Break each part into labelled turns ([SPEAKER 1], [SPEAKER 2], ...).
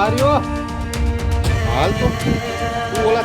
[SPEAKER 1] હાર્યો હાલ તો તું ઓલા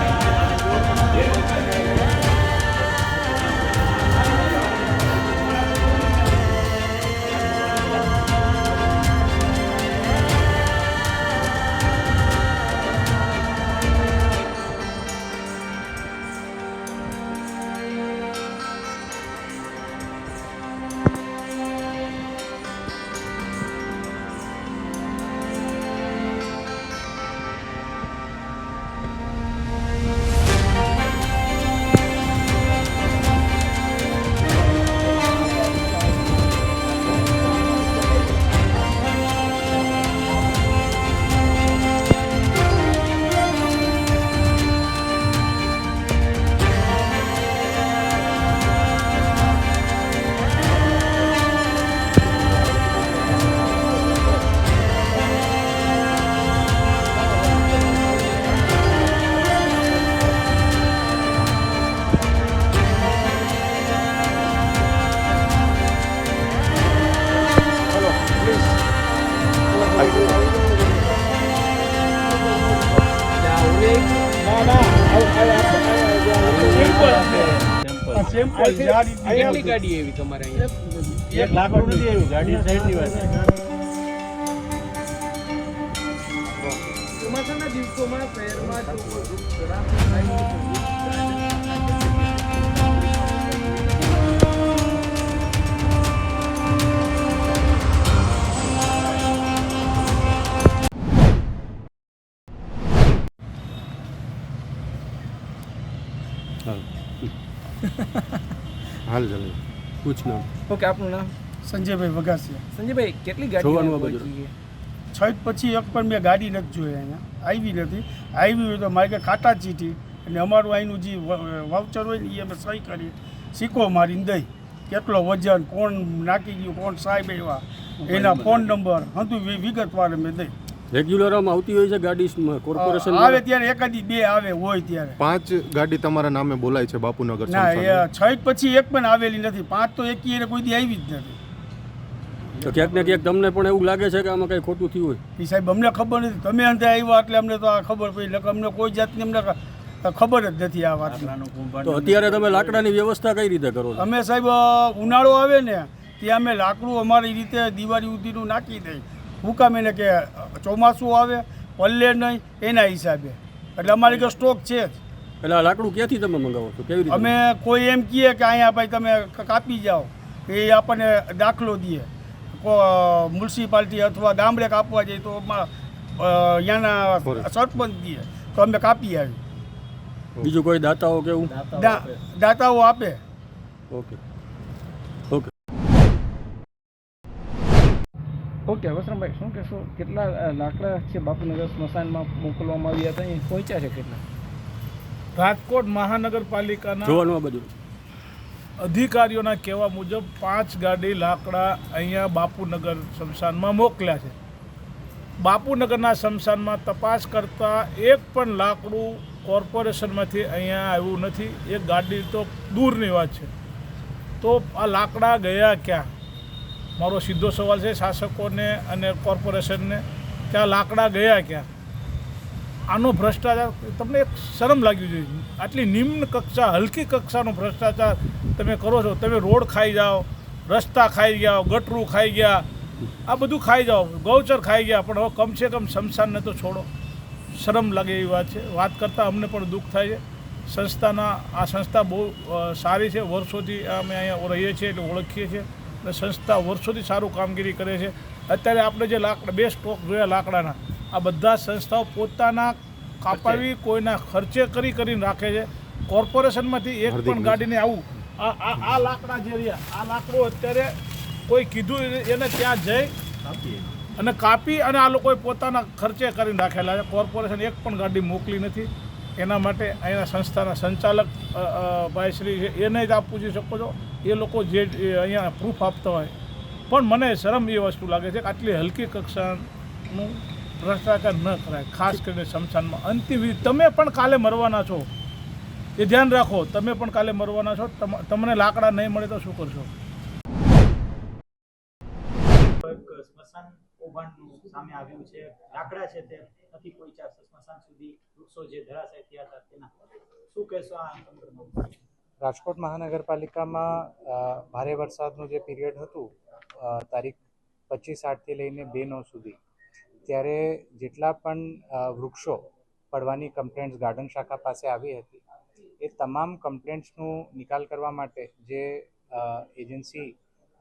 [SPEAKER 1] કેટલી ગાડી એવી તમારે અહીંયા?
[SPEAKER 2] એક લાખ નથી એવી ગાડી સાઈડની વાત.
[SPEAKER 1] ચોમાસાના દિવસોમાં શહેરમાં
[SPEAKER 3] હાલ ચાલે પૂછ નામ.
[SPEAKER 1] ઓકે, આપનું નામ?
[SPEAKER 2] સંજયભાઈ વઘાસિયા.
[SPEAKER 1] સંજયભાઈ, કેટલી ગાડી
[SPEAKER 3] જોવાનું આ બધું.
[SPEAKER 1] પહોંચી?
[SPEAKER 2] છઠ પછી એક પણ મેં ગાડી નથી જોઈ અહીંયા. આવી નથી. આવી હોય તો મારે ખાટા ચીઠી અને અમારું અહીંનું જે વાઉચર હોય ને એ અમે સહી કરી સિક્કો મારીને દઈ કેટલો વજન, કોણ નાખી ગયું, કોણ સાહેબ એવા, એના ફોન નંબર હતું વિગતવાર અમે દઈ.
[SPEAKER 3] રેગ્યુલર આમ આવતી હોય છે ગાડી કોર્પોરેશન
[SPEAKER 2] આવે ત્યારે એકાદી બે આવે હોય ત્યારે.
[SPEAKER 3] 5 ગાડી તમારા નામે બોલાય છે બાપુનગર
[SPEAKER 2] ના,
[SPEAKER 3] સંસ્થાને.
[SPEAKER 2] એ છઠ પછી એક પણ આવેલી નથી. 5 તો એકી એને કોઈ દી આવી જ નથી.
[SPEAKER 3] તો ક્યાંક ને ક્યાંક તમને પણ એવું લાગે છે કે આમાં કંઈ ખોટું થયું હોય?
[SPEAKER 2] એ સાહેબ અમને ખબર નથી. તમે અંતે આવ્યા એટલે અમને તો આ ખબર પડી. એટલે અમને કોઈ જાતની અમને ખબર જ નથી આ વાતની.
[SPEAKER 3] તો અત્યારે તમે લાકડાની વ્યવસ્થા કઈ રીતે કરો છો?
[SPEAKER 2] અમે સાહેબ ઉનાળો આવે ને ત્યાં અમે લાકડું અમારી રીતે દિવાળી સુધીનું નાખી દઈ. હુકામ એને કે ચોમાસું આવે પલ્લે નહીં એના હિસાબે. એટલે અમારી કે સ્ટોક છે જ.
[SPEAKER 3] એટલે આ લાકડું ક્યાંથી તમે મંગાવો છો? કેવી રીતે?
[SPEAKER 2] અમે કોઈ એમ કહે કે અહીંયા ભાઈ તમે કાપી જાઓ, એ આપણને દાખલો દે. મ્યુનિસિપાલિટી અથવા ગામડે કાપવા જઈએ તો અહીંયાના સરપંચ દે તો અમે કાપી આવી.
[SPEAKER 3] બીજું કોઈ દાતાઓ કેવું?
[SPEAKER 2] દાતાઓ આપે.
[SPEAKER 3] ઓકે ઓકે
[SPEAKER 1] ઓકે, વસરામભાઈ, શું કહેશો? કેટલા લાકડા છે બાપુનગર સ્મશાનમાં મોકલવામાં આવ્યા હતા? અહીં પહોંચ્યા છે કેટલા?
[SPEAKER 4] રાજકોટ મહાનગરપાલિકાના
[SPEAKER 3] જોવાનું આ બધું.
[SPEAKER 4] અધિકારીઓના કહેવા મુજબ 5 ગાડી લાકડા અહીંયા બાપુનગર સ્મશાનમાં મોકલ્યા છે. બાપુનગરના સ્મશાનમાં તપાસ કરતાં એક પણ લાકડું કોર્પોરેશનમાંથી અહીંયા આવ્યું નથી. એક ગાડી તો દૂરની વાત છે. તો આ લાકડા ગયા ક્યાં? મારો સીધો સવાલ છે શાસકોને અને કોર્પોરેશનને કે આ લાકડા ગયા ક્યાં? આનો ભ્રષ્ટાચાર તમને એક શરમ લાગવી જોઈએ. આટલી નિમ્ન કક્ષા, હલકી કક્ષાનો ભ્રષ્ટાચાર તમે કરો છો. તમે રોડ ખાઈ જાઓ, રસ્તા ખાઈ જાઓ, ગટરું ખાઈ ગયા, આ બધું ખાઈ જાઓ, ગૌચર ખાઈ ગયા, પણ હવે કમસે કમ સ્મશાનને તો છોડો. શરમ લાગે એવી વાત છે. વાત કરતાં અમને પણ દુઃખ થાય છે. આ સંસ્થા બહુ સારી છે. વર્ષોથી અમે અહીંયા રહીએ છીએ એટલે ઓળખીએ છીએ. અને સંસ્થા વર્ષોથી સારું કામગીરી કરે છે. અત્યારે આપણે જે લાકડા 2 સ્ટોક જોયા લાકડાના, આ બધા સંસ્થાઓ પોતાના કાપાવી કોઈના ખર્ચે કરીને રાખે છે. કોર્પોરેશનમાંથી એક પણ ગાડીને આવું આ લાકડા જે રહ્યા, આ લાકડું અત્યારે કોઈ કીધું એને ત્યાં જઈ અને કાપી અને આ લોકોએ પોતાના ખર્ચે કરીને રાખેલા છે. કોર્પોરેશન એક પણ ગાડી મોકલી નથી. એના માટે અહીંના સંસ્થાના સંચાલક ભાઈશ્રી છે એને જ આપ પૂછી શકો છો. એ લોકો જે અહીંયા પ્રૂફ આપતા હોય. પણ મને શરમ એ વસ્તુ લાગે છે કે આટલી હલકી કક્ષાનું ભ્રષ્ટાચાર ન કરાય, ખાસ કરીને સ્મશાનમાં. અંતિમ વિધિ, તમે પણ કાલે મરવાના છો, એ ધ્યાન રાખો. તમે પણ કાલે મરવાના છો. તમને લાકડા નહીં મળે તો શું કરશો?
[SPEAKER 5] એક સ્મશાન કૌભાંડનું સામે આવ્યું છે. લાકડા છે તે નથી પહોંચ્યા સ્મશાન સુધી. વૃક્ષો જે ધરાશાયી થયા હતા તેના શું કહેશો આ સંદર્ભમાં?
[SPEAKER 6] રાજકોટ મહાનગરપાલિકામાં ભારે વરસાદનું જે પીરિયડ હતું તારીખ 25/8થી લઈને 2/9 સુધી, ત્યારે જેટલા પણ વૃક્ષો પડવાની કમ્પ્લેન્ટ્સ ગાર્ડન શાખા પાસે આવી હતી એ તમામ કમ્પ્લેન્ટ્સનું નિકાલ કરવા માટે જે એજન્સી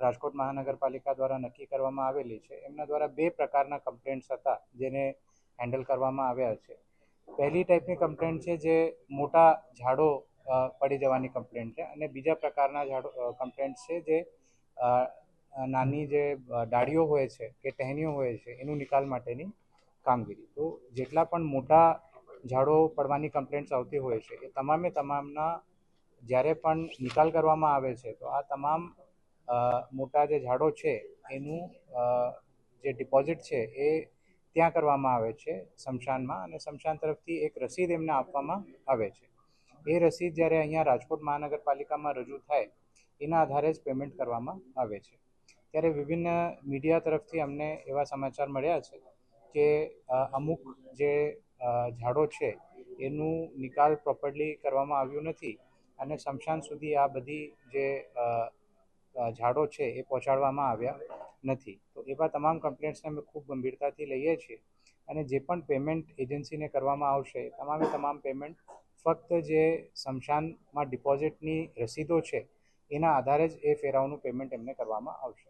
[SPEAKER 6] રાજકોટ મહાનગરપાલિકા દ્વારા નક્કી કરવામાં આવેલી છે એમના દ્વારા 2 પ્રકારના કમ્પ્લેન્ટ્સ હતા જેને હેન્ડલ કરવામાં આવ્યા છે. પહેલી ટાઈપની કમ્પ્લેન્ટ છે જે મોટા ઝાડો પડી જવાની કમ્પ્લેન્ટ છે, અને બીજા પ્રકારના કમ્પ્લેન્ટ છે જે નાની જે ડાળીઓ હોય છે કે ટહેનીઓ હોય છે એનું નિકાલ માટેની કામગીરી. તો જેટલા પણ મોટા ઝાડો પડવાની કમ્પ્લેન્ટ્સ આવતી હોય છે એ તમામના જ્યારે પણ નિકાલ કરવામાં આવે છે તો આ તમામ મોટા જે ઝાડો છે એનું જે ડિપોઝિટ છે એ ત્યાં કરવામાં આવે છે સ્મશાનમાં, અને સ્મશાન તરફથી એક રસીદ એમને આપવામાં આવે છે. એ રસીદ જ્યારે અહીંયા રાજકોટ મહાનગરપાલિકામાં રજૂ થાય એના આધારે જ પેમેન્ટ કરવામાં આવે છે. ત્યારે વિભિન્ન મીડિયા તરફથી અમને એવા સમાચાર મળ્યા છે કે અમુક જે ઝાડો છે એનું નિકાલ પ્રોપરલી કરવામાં આવ્યું નથી અને સ્મશાન સુધી આ બધી જે ઝાડો છે એ પહોંચાડવામાં આવ્યા નથી. તો એવા તમામ કમ્પ્લેન્ટ્સને અમે ખૂબ ગંભીરતાથી લઈએ છીએ, અને જે પણ પેમેન્ટ એજન્સીને કરવામાં આવશે તમામ પેમેન્ટ ફક્ત જે સ્મશાનમાં ડિપોઝિટની રસીદો છે એના આધારે જ એ ફેરાઓનું પેમેન્ટ એમને કરવામાં આવશે.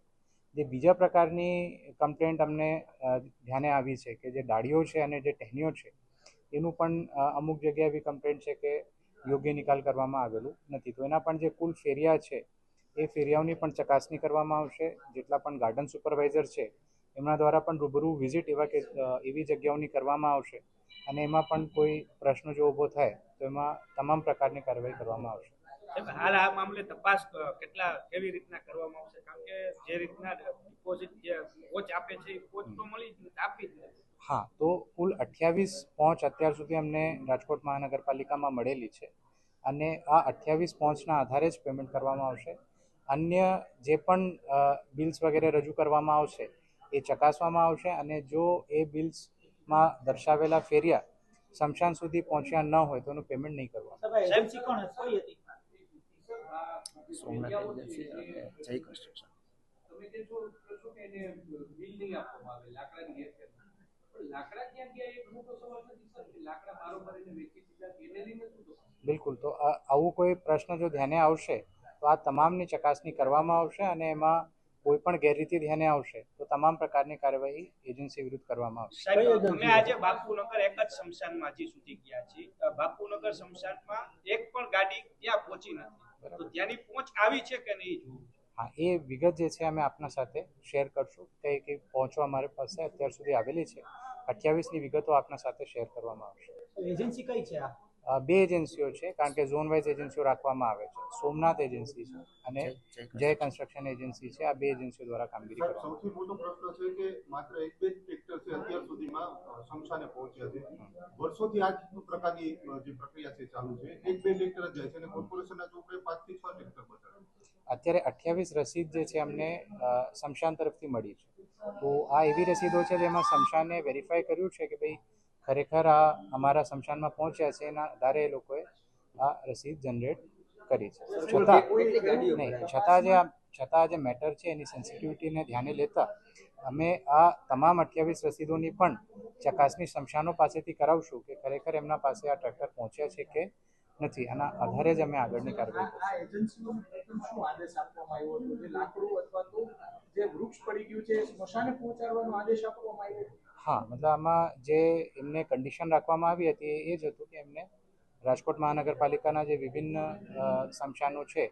[SPEAKER 6] જે બીજા પ્રકારની કમ્પ્લેન્ટ અમને ધ્યાને આવી છે કે જે ડાળીઓ છે અને જે ટહેનીઓ છે એનું પણ અમુક જગ્યાએ એવી કમ્પ્લેન્ટ છે કે યોગ્ય નિકાલ કરવામાં આવેલું નથી. તો એના પણ જે કુલ ફેરિયા છે એ ફેરિયાઓની પણ ચકાસણી કરવામાં આવશે. જેટલા પણ ગાર્ડન સુપરવાઇઝર છે એમના દ્વારા પણ રૂબરૂ વિઝિટ એવી જગ્યાઓની કરવામાં આવશે, અને એમાં પણ કોઈ પ્રશ્ન જો ઊભો થાય તો એમાં તમામ પ્રકારની કાર્યવાહી કરવામાં આવશે.
[SPEAKER 7] હાલ આ મામલે તપાસ કેવી રીતના કરવામાં આવશે? કારણ કે જે રીતના ડિપોઝિટ જે કોચ આપે છે એ કોચ તો મળી જ નથી, આપી જ નથી.
[SPEAKER 6] હા, તો કુલ 28 પહોંચ અત્યાર સુધી અમને રાજકોટ મહાનગરપાલિકામાં મળેલી છે, અને આ 28 પહોંચના આધારે જ પેમેન્ટ કરવામાં આવશે. અન્ય જે પણ બિલ્સ વગેરે રજૂ કરવામાં આવશે એ ચકાસવામાં આવશે, અને જો એ બિલ્સમાં દર્શાવેલા ફેરિયા સ્મશાન સુધી પહોંચ્યા ન હોય તો એનું પેમેન્ટ નહીં કરવામાં આવે.
[SPEAKER 5] એજન્સી કોણ હતી?
[SPEAKER 8] સોમનાથ એજન્સી અને જય કન્સ્ટ્રક્શન.
[SPEAKER 6] બિલકુલ. તો આવું કોઈ પ્રશ્ન જો ધ્યાને આવશે તો આ તમામની ચકાસણી કરવામાં આવશે, અને એમાં કોઈ પણ ગેરરીતિ ધ્યાને આવશે તો તમામ પ્રકારની કાર્યવાહી એજન્સી વિરુદ્ધ કરવામાં આવશે.
[SPEAKER 7] સાહેબ, અમે આજે બાપુનગર એક જ સ્મશાનમાં હજી સુધી ગયા છીએ. બાપુનગર સ્મશાનમાં એક પણ ગાડી ત્યાં પહોંચી નથી. તો ત્યાંની પહોંચ આવી છે કે નહીં?
[SPEAKER 6] હા, એ વિગત જે છે અમે આપના સાથે શેર કરશું. કઈ પહોંચવા અમારી પાસે અત્યાર સુધી આવેલી છે 28ની વિગતો આપના સાથે શેર કરવામાં આવશે.
[SPEAKER 5] એજન્સી કઈ છે આ?
[SPEAKER 6] 2 એજન્સીઓ છે, કારણ કે ઝોન વાઇઝ એજન્સીઓ રાખવામાં આવે છે. સોમનાથ એજન્સી છે અને જય કન્સ્ટ્રક્શન એજન્સી છે. આ 2 એજન્સીઓ દ્વારા કામગીરી કરવામાં આવે છે.
[SPEAKER 9] સૌથી મોટો પ્રશ્ન છે કે માત્ર 1-2 ટ્રેક્ટર છે અત્યાર સુધીમાં સ્મશાને પહોંચ્યા છે. વર્ષોથી આ પ્રકારની જે પ્રક્રિયા છે ચાલુ છે. 1-2 ટ્રેક્ટર જ જાય છે અને કોર્પોરેશનના ચોપડે 5 થી 6 ટ્રેક્ટર બતાવે.
[SPEAKER 6] અત્યારે 28 રસીદ જે છે અમને સ્મશાન તરફથી મળી છે. તો આ એવી રસીદો છે જેમાં સ્મશાને વેરીફાઈ કર્યું છે કે ભાઈ ખરેખર આ અમારા સ્મશાનમાં પહોંચ્યા છે, એના આધારે એ લોકોએ આ રસીદ જનરેટ કરી છે. છતાં જે મેટર છે એની સેન્સિટિવિટીને ધ્યાને લેતા અમે આ તમામ 28 રસીદોની પણ ચકાસણી સ્મશાનો પાસેથી કરાવશું કે ખરેખર એમના પાસે આ ટ્રેક્ટર પહોંચ્યા છે કે નથી. આના આધારે જ અમે આગળની કાર્યવાહી કરીશું. હા, મતલબ આમાં જે એમને કન્ડિશન રાખવામાં આવી હતી એ જ હતું કે એમને રાજકોટ મહાનગરપાલિકાના જે વિભિન્ન સ્મશાનો છે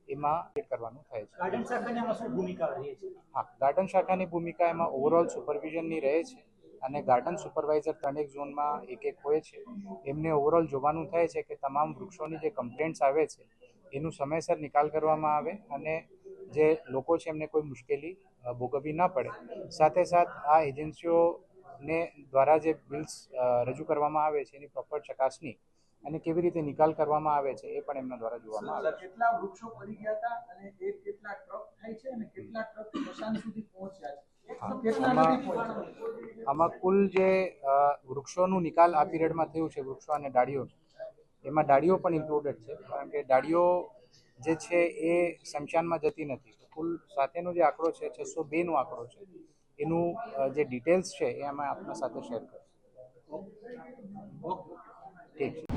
[SPEAKER 6] એમાં કરવાનું થાય છે.
[SPEAKER 5] ગાર્ડન શાખાની આમાં શું ભૂમિકા રહે છે?
[SPEAKER 6] હા, ગાર્ડન શાખાની ભૂમિકા એમાં ઓવરઓલ સુપરવિઝનની રહે છે, અને ગાર્ડન સુપરવાઇઝર 3 ઝોનમાં એક હોય છે. એમને ઓવરઓલ જોવાનું થાય છે કે તમામ વૃક્ષોની જે કમ્પ્લેન્ટ્સ આવે છે એનું સમયસર નિકાલ કરવામાં આવે, અને જે લોકો છે એમને કોઈ મુશ્કેલી ભોગવવી ન પડે. સાથે આ એજન્સીઓને દ્વારા જે બિલ્સ રજૂ કરવામાં આવે છે એની પ્રોપર ચકાસણી અને કેવી રીતે નિકાલ કરવામાં આવે છે એ પણ એમના દ્વારા જોવામાં આવે છે.
[SPEAKER 10] કેટલા વૃક્ષો પડી ગયા હતા અને કેટલા ટ્રક થાય છે અને કેટલા ટ્રક સ્મશાન સુધી પહોંચ્યા છે?
[SPEAKER 6] આમાં કુલ જે વૃક્ષોનું નિકાલ આ પીરિયડમાં થયું છે, વૃક્ષો અને ડાળીઓ, એમાં ડાળીઓ પણ ઇન્ક્લુડેડ છે, કારણ કે ડાળીઓ જે છે એ શમશાનમાં જતી નથી. કુલ સાથેનો જે આંકડો છે 602નો આંકડો છે, એનું જે ડિટેલ્સ છે એ અમે આપણા સાથે શેર કરીશું. ઠીક છે.